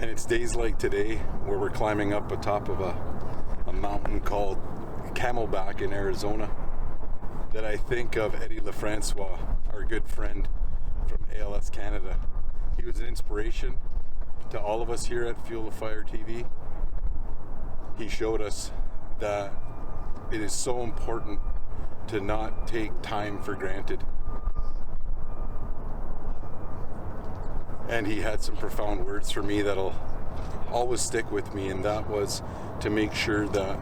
And it's days like today where we're climbing up atop of a mountain called Camelback in Arizona that I think of Eddy Lefrancois, our good friend from ALS Canada. He was an inspiration to all of us here at Fuel the Fire TV. He showed us that it is so important to not take time for granted. And he had some profound words for me that'll always stick with me, and that was to make sure that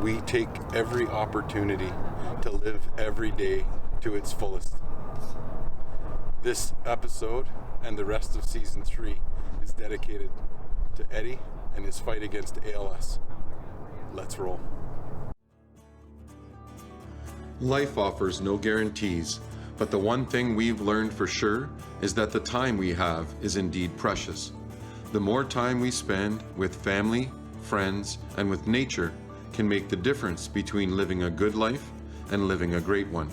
we take every opportunity to live every day to its fullest. This episode and the rest of season 3 is dedicated to Eddy and his fight against ALS. Let's roll. Life offers no guarantees, but the one thing we've learned for sure is that the time we have is indeed precious. The more time we spend with family, friends, and with nature can make the difference between living a good life and living a great one.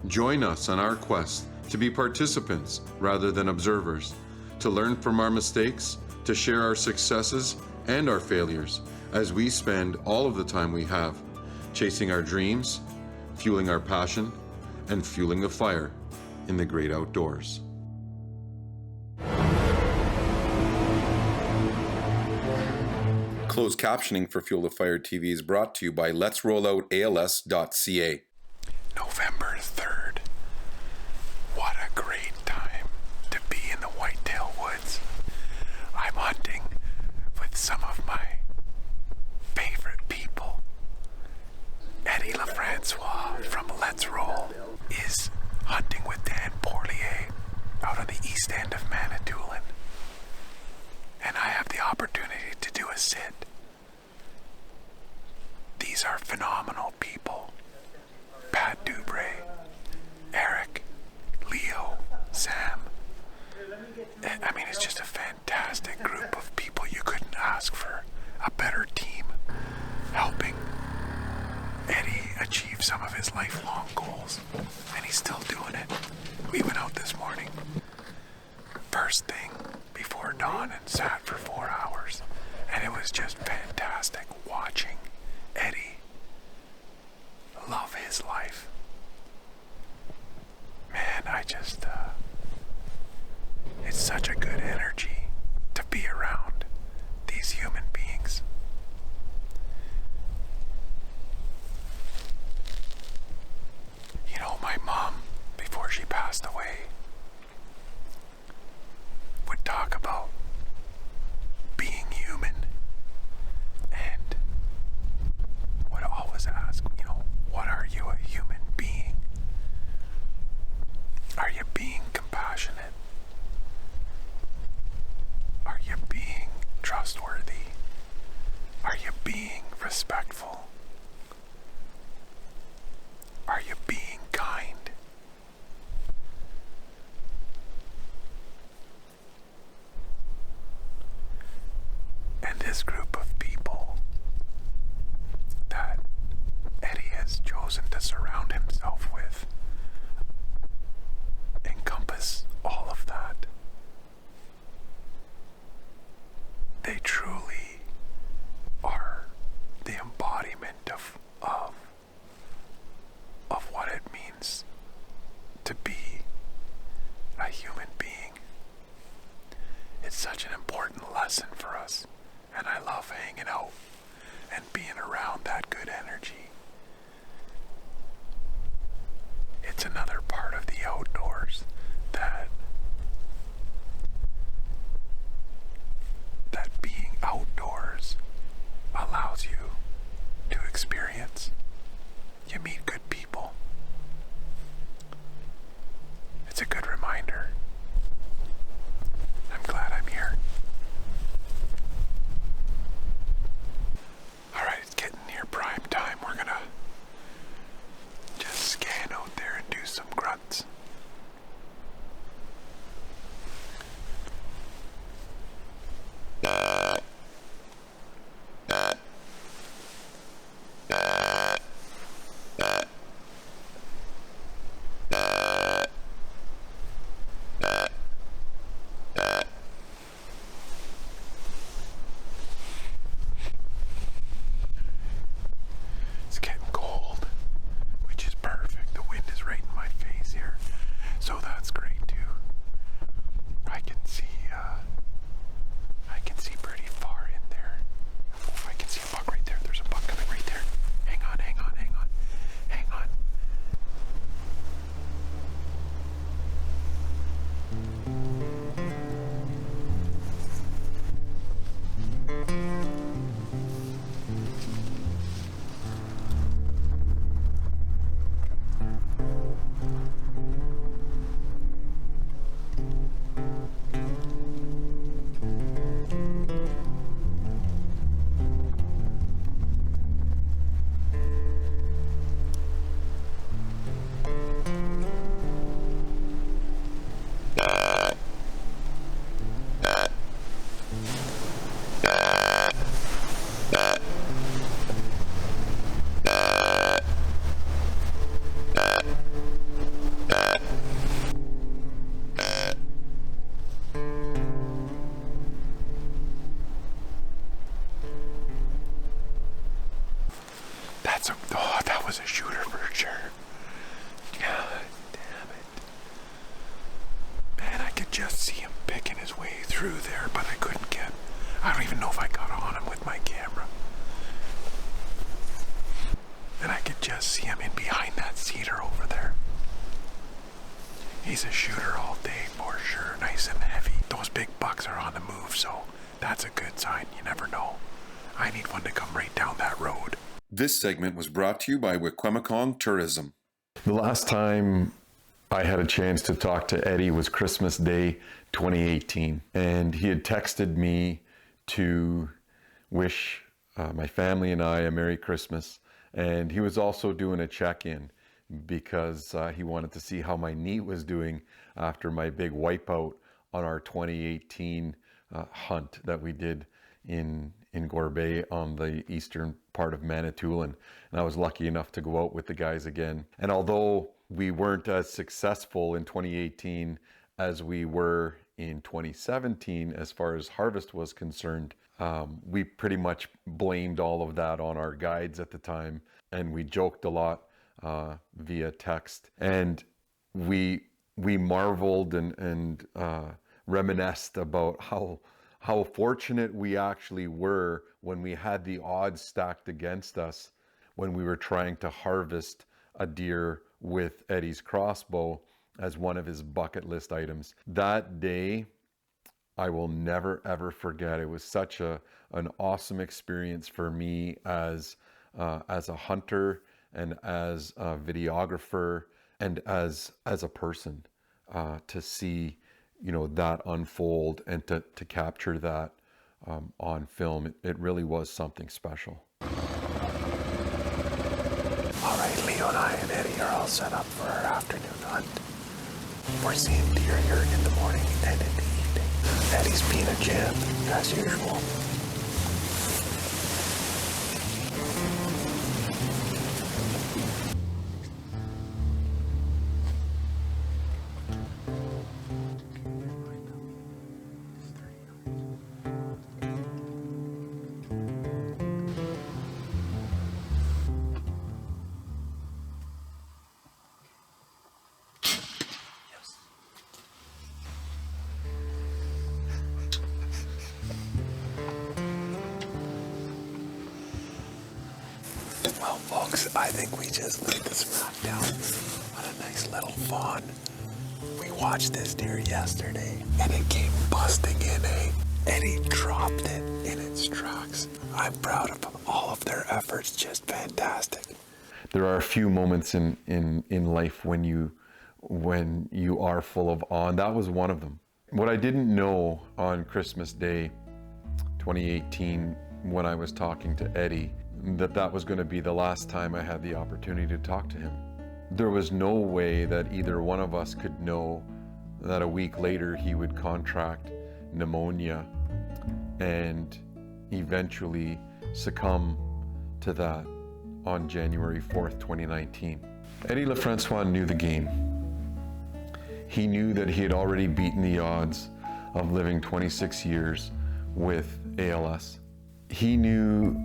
Join us on our quest to be participants rather than observers, to learn from our mistakes, to share our successes and our failures as we spend all of the time we have chasing our dreams, fueling our passion, and fueling the fire in the great outdoors. Closed captioning for Fuel the Fire TV is brought to you by letsrolloutals.ca. November 3rd. What a great time to be in the whitetail woods. I'm hunting with some of my favorite people. Eddy Lefrancois from Let's Roll is hunting with Dan Porlier out on the east end of Manitoulin. And I have the opportunity to do a sit. These are phenomenal people. Pat Dubray, Eric, Leo, Sam. I mean, it's just a fantastic group of people. You couldn't ask for a better team helping Eddy achieve some of his lifelong goals. And he's still doing it. We went out this morning, first thing before dawn, and sat for 4 hours. And it was just fantastic watching Eddy love his life. Man, it's such a good energy to be around these human beings. You know, my mom, before she passed away, would talk about being human, and would always ask, what are you a human being? Are you being compassionate? Are you being trustworthy? Are you being respectful? Are you being kind? And this group of people that Eddy has chosen to surround himself with encompass all of that. They truly are the embodiment of what it means to be a human being. It's such an important lesson for us, and I love hanging out and being around that good energy. I can see pretty far in there. Oh, I can see a buck right there. There's a buck coming right there. Hang on. That was a shooter for sure. God damn it. Man, I could just see him picking his way through there, but I don't even know if I got on him with my camera. And I could just see him in behind that cedar over there. He's a shooter all day for sure, nice and heavy. Those big bucks are on the move, so that's a good sign. You never know. I need one to come right down that road. This segment was brought to you by Wikwemikong Tourism. The last time I had a chance to talk to Eddy was Christmas Day 2018, and he had texted me to wish my family and I a Merry Christmas, and he was also doing a check-in because he wanted to see how my knee was doing after my big wipeout on our 2018 hunt that we did in Gore Bay on the eastern part of Manitoulin. And I was lucky enough to go out with the guys again. And although we weren't as successful in 2018 as we were in 2017 as far as harvest was concerned, we pretty much blamed all of that on our guides at the time, and we joked a lot via text, and we marveled and reminisced about how fortunate we actually were when we had the odds stacked against us when we were trying to harvest a deer with Eddy's crossbow as one of his bucket list items. That day, I will never ever forget. It was such an awesome experience for me as a hunter and as a videographer and as a person to see that unfold and to capture that on film. It really was something special. All right, Leo and I and Eddy are all set up for our afternoon hunt. We're seeing deer here in the morning and in the evening. Eddy's being a champ, as usual. Well, folks, I think we just laid the smack down on a nice little fawn. We watched this deer yesterday, and it came busting in, and he dropped it in its tracks. I'm proud of them. All of their efforts, just fantastic. There are a few moments in life when you are full of awe, and that was one of them. What I didn't know on Christmas Day 2018 when I was talking to Eddy, that was going to be the last time I had the opportunity to talk to him. There was no way that either one of us could know that a week later he would contract pneumonia and eventually succumb to that on January 4th, 2019. Eddy Lefrancois knew the game. He knew that he had already beaten the odds of living 26 years with ALS. He knew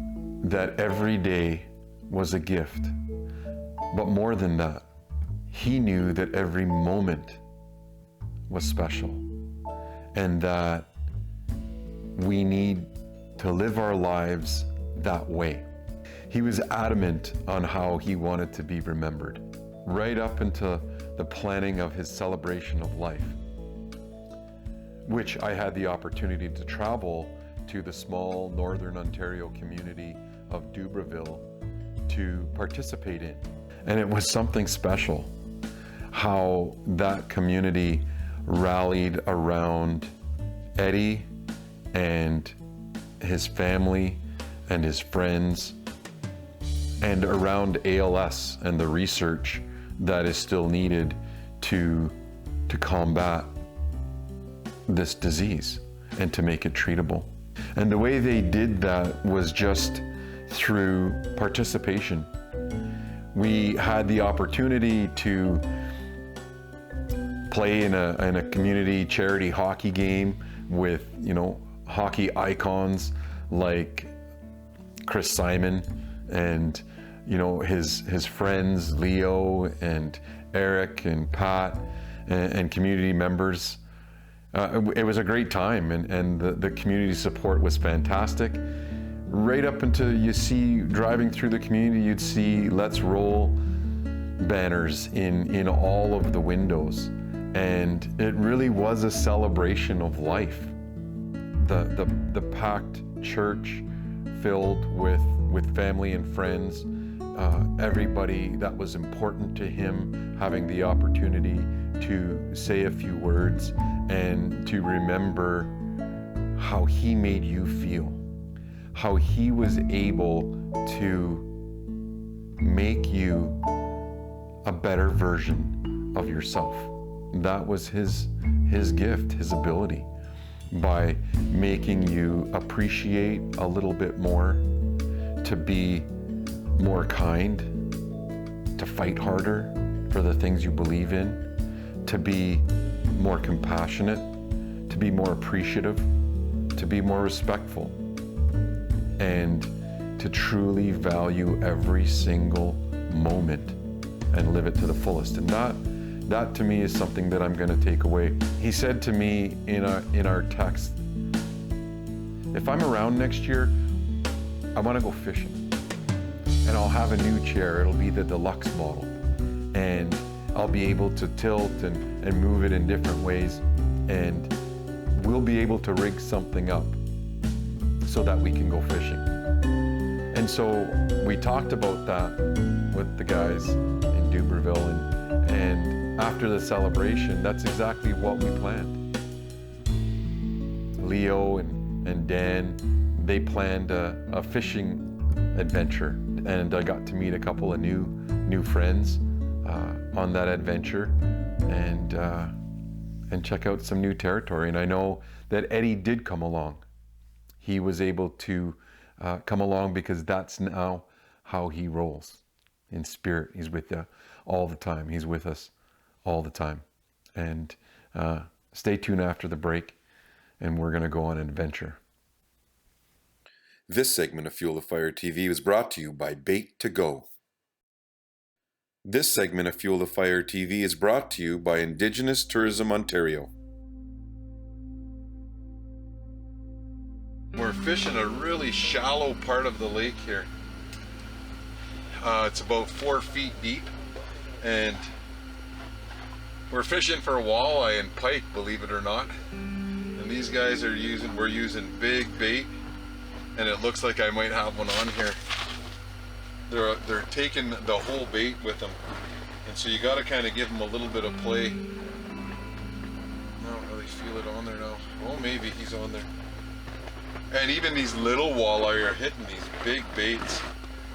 that every day was a gift, but more than that, he knew that every moment was special. and that we need to live our lives that way. He was adamant on how he wanted to be remembered, right up into the planning of his celebration of life, which I had the opportunity to travel to the small Northern Ontario community of Dubreuilville to participate in. And it was something special how that community rallied around Eddy and his family and his friends, and around ALS and the research that is still needed to combat this disease and to make it treatable. And the way they did that was just through participation. We had the opportunity to play in a community charity hockey game with, hockey icons like Chris Simon and, his friends, Leo and Eric and Pat and community members. It was a great time, and the community support was fantastic. Right up until you see driving through the community, you'd see Let's Roll banners in all of the windows. And it really was a celebration of life. The packed church filled with family and friends, everybody that was important to him having the opportunity to say a few words and to remember how he made you feel, how he was able to make you a better version of yourself. That was his gift, his ability, by making you appreciate a little bit more, to be more kind, to fight harder for the things you believe in, to be more compassionate, to be more appreciative, to be more respectful, and to truly value every single moment and live it to the fullest. And that to me is something that I'm going to take away. He said to me in our text, if I'm around next year, I want to go fishing. And I'll have a new chair. It'll be the deluxe model. And I'll be able to tilt and move it in different ways. And we'll be able to rig something up so that we can go fishing. And so we talked about that with the guys in Dubreuilville, and after the celebration, that's exactly what we planned. Leo and Dan, they planned a fishing adventure, and I got to meet a couple of new friends on that adventure, and check out some new territory. And I know that Eddy did come along. He was able to come along because that's now how he rolls in spirit. He's with you all the time. He's with us all the time. And stay tuned after the break, and we're going to go on an adventure. This segment of Fuel the Fire TV was brought to you by Bait to Go. This segment of Fuel the Fire TV is brought to you by Indigenous Tourism Ontario. We're fishing a really shallow part of the lake here. It's about 4 feet deep, and we're fishing for walleye and pike, believe it or not. And these guys we're using big bait, and it looks like I might have one on here. They're taking the whole bait with them, and so you got to kind of give them a little bit of play. I don't really feel it on there now. Oh, maybe he's on there. And even these little walleye are hitting these big baits.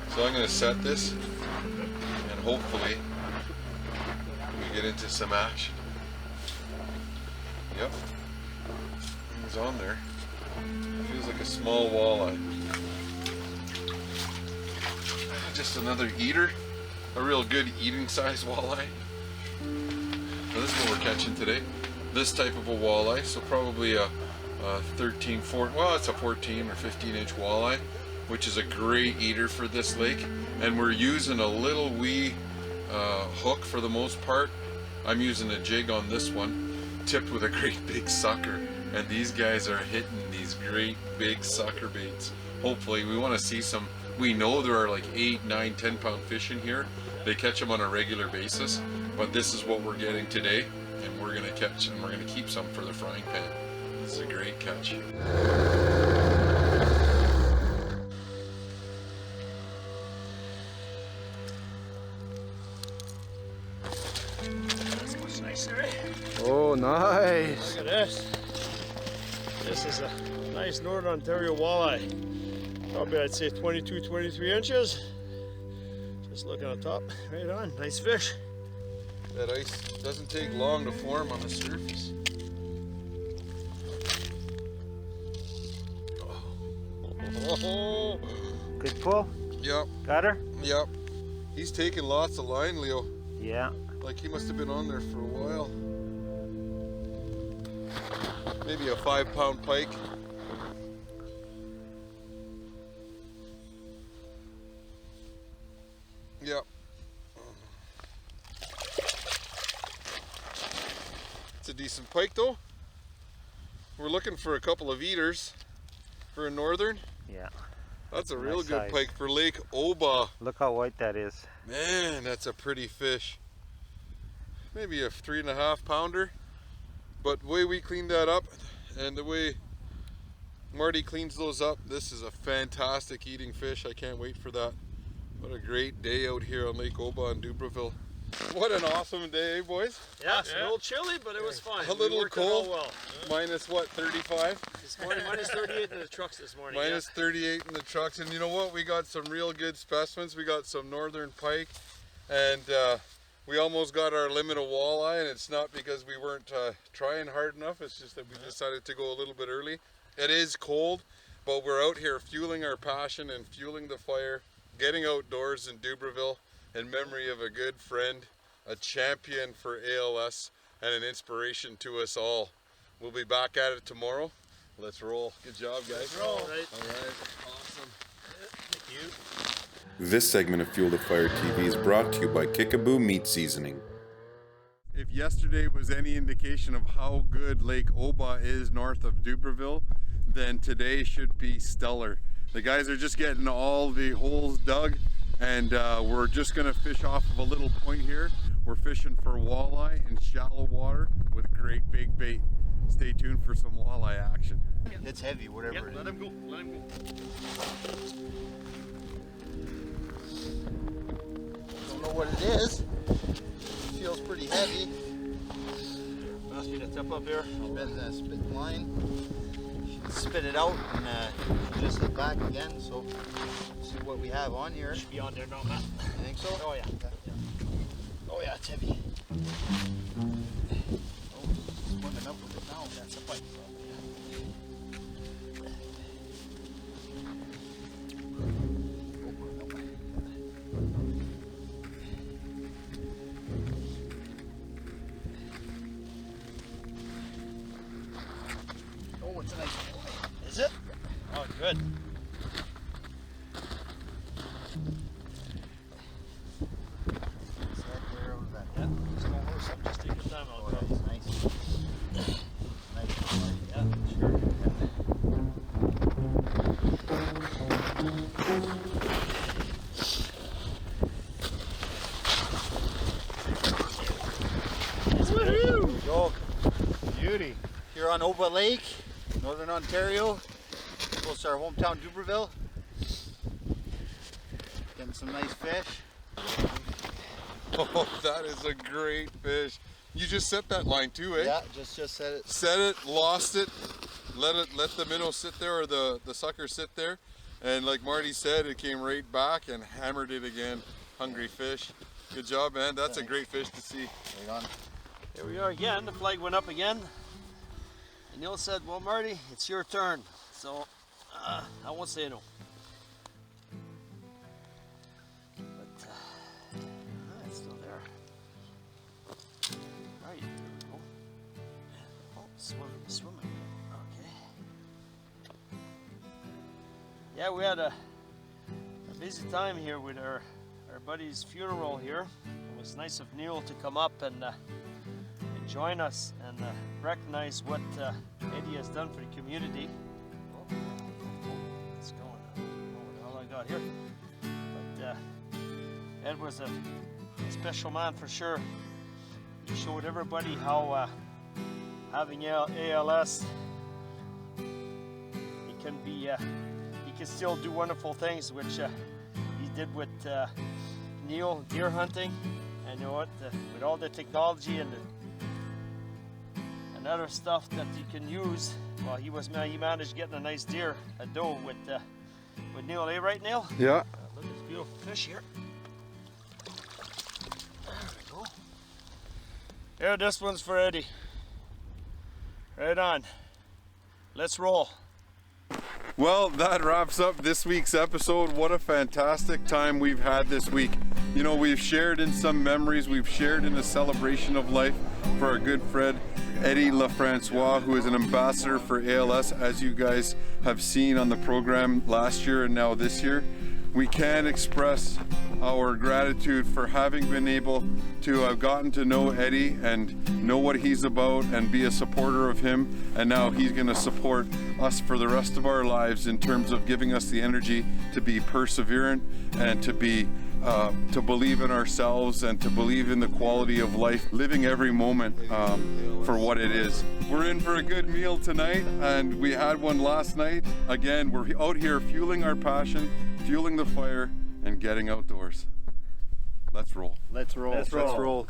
So I'm going to set this, and hopefully we get into some action. Yep, he's on there. Feels like a small walleye. Just another eater, a real good eating size walleye. Now this is what we're catching today. This type of a walleye, so probably a 13, 14, well it's a 14 or 15 inch walleye, which is a great eater for this lake. And we're using a little wee hook for the most part. I'm using a jig on this one, tipped with a great big sucker, And these guys are hitting these great big sucker baits. Hopefully, we want to see some. We know there are like 8, 9, 10-pound fish in here. They catch them on a regular basis, but this is what we're getting today, and we're gonna catch and we're gonna keep some for the frying pan. This is a great catch. That's much nicer, eh? Oh, nice. Look at this. This is a nice Northern Ontario walleye. Probably I'd say 22, 23 inches. Just looking on top, right on, nice fish. That ice doesn't take long to form on the surface. Oh. Good pull. Yep, Got her? yep. He's taking lots of line, Leo. Yeah. Like he must have been on there for a while. Maybe a 5-pound pike. Yep. It's a decent pike though. We're looking for a couple of eaters for a northern. Yeah. That's a real Nice good size. pike for Lake Oba. Look how white that is. Man, that's a pretty fish. Maybe a 3.5-pounder. But the way we cleaned that up and the way Marty cleans those up, this is a fantastic eating fish. I can't wait for that. What a great day out here on Lake Oba in Dubreuilville. What an awesome day, boys. Yeah, it's a little chilly, but it was fun. A little We worked it out cold. well. Minus what, 35? This morning, minus 38 in the trucks this morning. Minus 38 in the trucks. And you know what? We got some real good specimens. We got some northern pike. And we almost got our limit of walleye. And it's not because we weren't trying hard enough. It's just that we decided to go a little bit early. It is cold, but we're out here fueling our passion and fueling the fire, getting outdoors in Dubreuilville in memory of a good friend, a champion for ALS, and an inspiration to us all. We'll be back at it tomorrow. Let's roll. Good job, guys. Let's roll. All right. All right. Awesome. Thank you. This segment of Fuel the Fire TV is brought to you by Kickaboo Meat Seasoning. If yesterday was any indication of how good Lake Oba is north of Dubreuilville, then today should be stellar. The guys are just getting all the holes dug, and we're just gonna fish off of a little point here. We're fishing for walleye in shallow water with great big bait. Stay tuned for some walleye action. It's heavy, whatever it is. Let him go. Let him go. Don't know what it is. Feels pretty heavy. Ask you to step up here. Been spit line. Spit it out and just hit back again. So see what we have on here. Should be on there now, Matt. You think so? Oh yeah. Oh yeah, it's heavy. Oh, swimming up with it now. That's a bite. Oh, it's a nice boy. Is it? Oh, good. Is that there or that? Yeah, just don't lose something. Just take your time. Oh, I'll that's go. nice. Nice boy. Yeah. Sure. Woohoo! Go. Beauty. Here on Oba Lake, Northern Ontario, close to our hometown Dubreuilville. Getting some nice fish. Oh, that is a great fish. You just set that line too, eh? Yeah, just set it. Set it, lost it, let the minnow sit there, or the sucker sit there, and like Marty said, it came right back and hammered it again. Hungry fish. Good job, man. That's a great fish to see. Right on. Here we are again. The flag went up again. And Neil said, well, Marty, it's your turn. So, I won't say no. But, it's still there. All right, here we go. Oh, swimming. Okay. Yeah, we had a busy time here with our buddy's funeral here. It was nice of Neil to come up and join us and recognize what Eddy has done for the community. What's going on? What the hell I got here? But Ed was a special man for sure. He showed everybody how having ALS, he can still do wonderful things, which he did with Neil deer hunting. And you know what? With all the technology and other stuff that you can use, well, he managed getting a nice deer, a doe with Neil. Eh, right, Neil? Yeah. Look at this beautiful fish here. There we go. Here, this one's for Eddy. Right on. Let's roll. Well, that wraps up this week's episode. What a fantastic time we've had this week. You know, we've shared in some memories, we've shared in a celebration of life for our good friend Eddy Lefrancois, who is an ambassador for ALS, as you guys have seen on the program last year and now this year. We can express our gratitude for having been able to have gotten to know Eddy and know what he's about and be a supporter of him. And now he's going to support us for the rest of our lives in terms of giving us the energy to be perseverant and to believe in ourselves and to believe in the quality of life, living every moment for what it is. We're in for a good meal tonight, and we had one last night. Again, we're out here fueling our passion, fueling the fire, and getting outdoors. Let's roll. Let's roll. Let's roll.